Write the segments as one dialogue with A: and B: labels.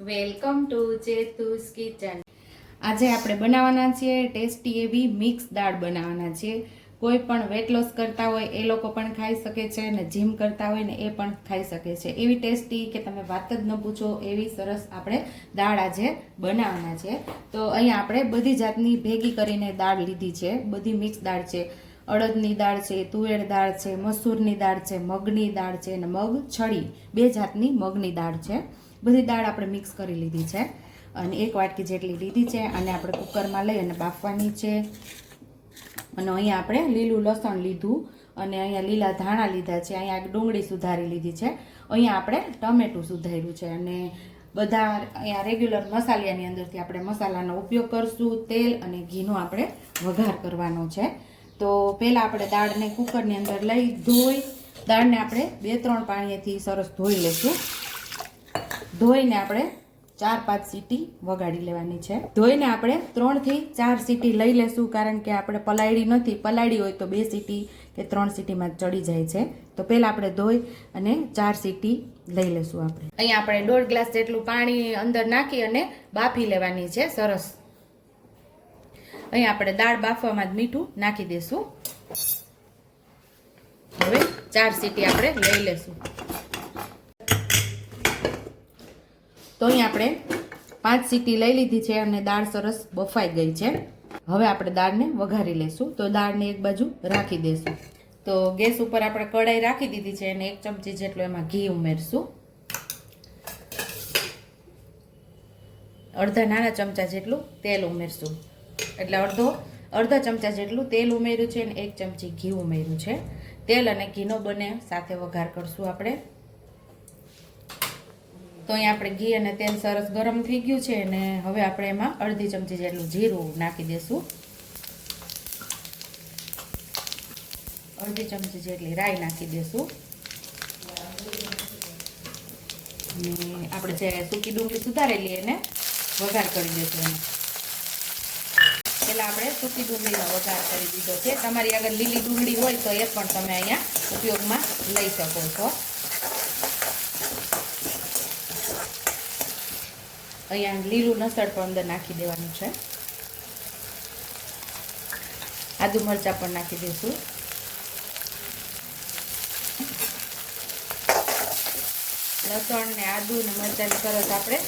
A: Welcome to ચેતુસ kitchen. આજે આપણે બનાવવાના છીએ ટેસ્ટી એવી મિક્સ દાળ બનાવવાના છીએ। કોઈ પણ વેટ લોસ કરતા હોય એ લોકો પણ ખાઈ શકે છે અને જીમ કરતા હોય ને એ પણ ખાઈ શકે છે। એવી ટેસ્ટી કે તમે વાત જ ન પૂછો એવી સરસ આપણે દાળ આજે બનાવવાના છે। તો અહીંયા આપણે બધી જાતની ભેગી કરીને દાળ લીધી છે, બધી મિક્સ દાળ છે। અડદની દાળ છે, તુવેર દાળ છે, મસૂરની દાળ છે, મગની દાળ છે અને મગ છડી, બે જાતની મગની દાળ છે। બધી દાળ આપણે મિક્સ કરી લીધી છે અને એક વાટકી જેટલી લીધી છે અને આપણે કુકરમાં લઈ અને બાફવાની છે। અને અહીંયા આપણે લીલું લસણ લીધું અને અહીંયા લીલા ધાણા લીધા છે, અહીંયા ડુંગળી સુધારી લીધી છે, અહીંયા આપણે ટમેટું સુધાર્યું છે અને બધા અહીંયા રેગ્યુલર મસાલાની અંદરથી આપણે મસાલાનો ઉપયોગ કરશું। તેલ અને ઘીનો આપણે વઘાર કરવાનો છે। તો પહેલાં આપણે દાળને કુકરની અંદર લઈ ધોઈ દાળને આપણે 2-3 પાણીથી સરસ ધોઈ લઈશું। ધોઈને આપણે 4-5 સીટી વગાડી લેવાની છે। ધોઈને આપણે 3 થી 4 સીટી લઈ લેશું, કારણ કે આપણે પલાળી નથી, પલાળી હોય તો 2 સીટી કે 3 સીટીમાં ચડી જાય છે। તો પહેલાં આપણે ધોઈ અને 4 સીટી લઈ લેશું। આપણે અહીંયા આપણે 1.5 ગ્લાસ જેટલું પાણી અંદર નાખી અને બાફી લેવાની છે સરસ। અહીંયા આપણે દાળ બાફવામાં જ મીઠું નાખી દઈશું। હવે 4 સીટી આપણે લઈ લેશું। તો અહીં આપણે 5 સીટી લઈ લીધી છે અને દાળ સરસ બફાઈ ગઈ છે। હવે આપણે દાળને વઘારી લેશું। તો દાળને એક બાજુ રાખી દઈશું। તો ગેસ ઉપર આપણે કઢાઈ રાખી દીધી છે અને 1 ચમચી જેટલું એમાં ઘી ઉમેરશું। અડધા નાના ચમચા જેટલું તેલ ઉમેરશું, એટલે અડધા ચમચા જેટલું તેલ ઉમેર્યું છે અને 1 ચમચી ઘી ઉમેર્યું છે। તેલ અને ઘીનો બંને સાથે વઘાર કરશું આપણે। તો અહીંયા આપણે ઘી અને તેલ સરસ ગરમ થઈ ગયું છે અને હવે આપણે એમાં અડધી ચમચી જેટલું જીરું નાખી દઈશું, અડધી ચમચી જેટલી રાઈ નાખી દઈશું અને આપણે જે સૂકી ડુંગળી સુધારેલી એને વઘાર કરી દઈશું। એને પહેલાં આપણે સૂકી ડુંગળીનો વઘાર કરી દીધો છે। તમારી આગળ લીલી ડુંગળી હોય તો એ પણ તમે અહીંયા ઉપયોગમાં લઈ શકો છો। અહીંયા લીલું લસણ પણ અંદર નાખી દેવાનું છે, આદુ મરચાં પણ નાખી દઈશું। લસણ ને આદુ ને મરચાંની સરસ આપણે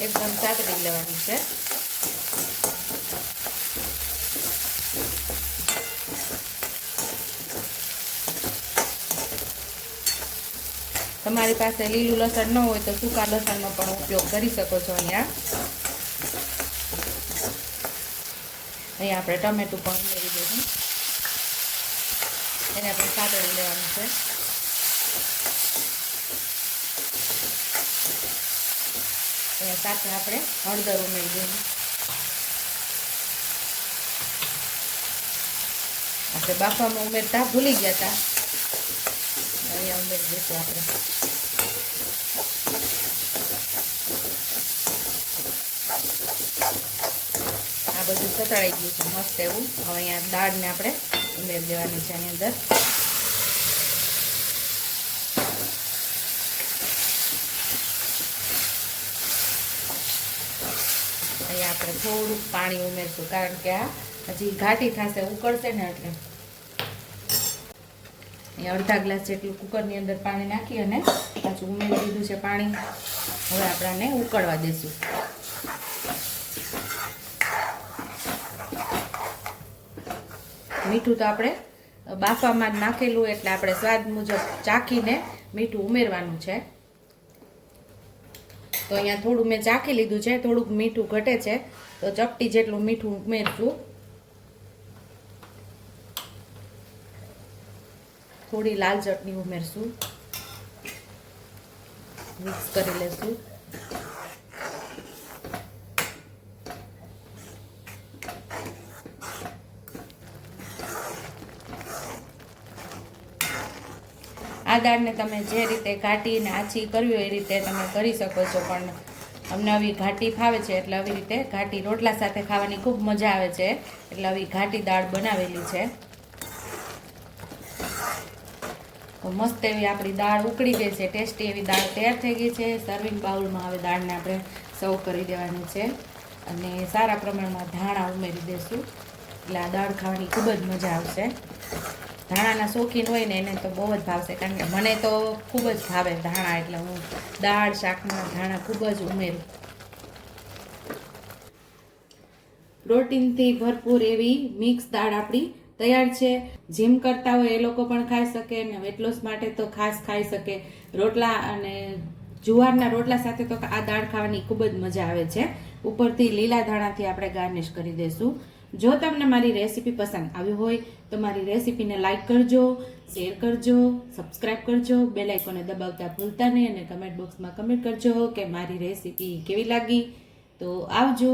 A: એકદમ સાતળી લેવાની છે। તમારી પાસે લીલું લસણ ન હોય તો સૂકા લસણનો પણ ઉપયોગ કરી શકો છો। અહીંયા આપણે ટમેટું પણ ઉમેરી દઈશું, એને આપણે સાતળી લેવાનું છે। અહીંયા સાથે આપણે હળદર ઉમેરી દઈશું। આપણે બાફામાં ઉમેરતા ભૂલી ગયા હતા, અહીંયા ઉમેરી દઈશું આપણે। આ બધું સતળાઈ ગયું છે મસ્ત એવું। હવે અહીંયા દાળને આપણે ઉમેરી દેવાની છે આની અંદર। અહીંયા આપણે થોડુંક પાણી ઉમેરશું, કારણ કે આ હજી ઘાટી થશે, ઉકળશે ને એટલે। અહીંયા અડધા ગ્લાસ જેટલું કુકરની અંદર પાણી નાખી અને પાછું ઉમેરી દીધું છે પાણી। હવે આપણે આને ઉકળવા દઈશું। મીઠું તો આપણે બાફામાં જ નાખેલું, એટલે આપણે સ્વાદ મુજબ ચાખીને મીઠું ઉમેરવાનું છે। તો અહીંયા થોડું મેં ચાખી લીધું છે, થોડુંક મીઠું ઘટે છે તો ચપટી જેટલું મીઠું ઉમેરશું। થોડી લાલ ચટણી ઉમેરશું, મિક્સ કરી લેશું। આ દાળને તમે જે રીતે ઘાટીને આછી કરવી હોય એ રીતે તમે કરી શકો છો, પણ અમને આવી ઘાટી ફાવે છે એટલે આવી રીતે ઘાટી રોટલા સાથે ખાવાની ખૂબ મજા આવે છે, એટલે આવી ઘાટી દાળ બનાવેલી છે। તો મસ્ત એવી આપણી દાળ ઉકળી ગઈ છે, ટેસ્ટી એવી દાળ તૈયાર થઈ ગઈ છે। સર્વિંગ બાઉલમાં હવે દાળને આપણે સર્વ કરી દેવાની છે. અને સારા પ્રમાણમાં ધાણા ઉમેરી દેશું એટલે આ દાળ ખાવાની ખૂબ જ મજા આવશે. ધાણાના શોખીન હોય ને એને તો બહુ જ ભાવશે, કારણ કે મને તો ખૂબ જ ભાવે ધાણા, એટલે હું દાળ શાકમાં ધાણા ખૂબ જ ઉમેરું. પ્રોટીનથી ભરપૂર એવી મિક્સ દાળ આપણી તૈયાર છે. જીમ કરતા હોય એ લોકો પણ ખાઈ શકે અને વેટ લોસ માટે તો ખાસ ખાઈ શકે. રોટલા અને જુવારના રોટલા સાથે તો આ દાળ ખાવાની ખૂબ જ મજા આવે છે. ઉપરથી લીલા ધાણાથી આપણે ગાર્નિશ કરી દઈશું. જો તમને મારી રેસીપી પસંદ આવી હોય તો મારી રેસીપીને લાઈક કરજો, શેર કરજો, સબસ્ક્રાઈબ કરજો, બેલ આઇકોને દબાવતા ભૂલતા નહીં અને કમેન્ટ બોક્સમાં કમેન્ટ કરજો કે મારી રેસીપી કેવી લાગી. તો આવજો.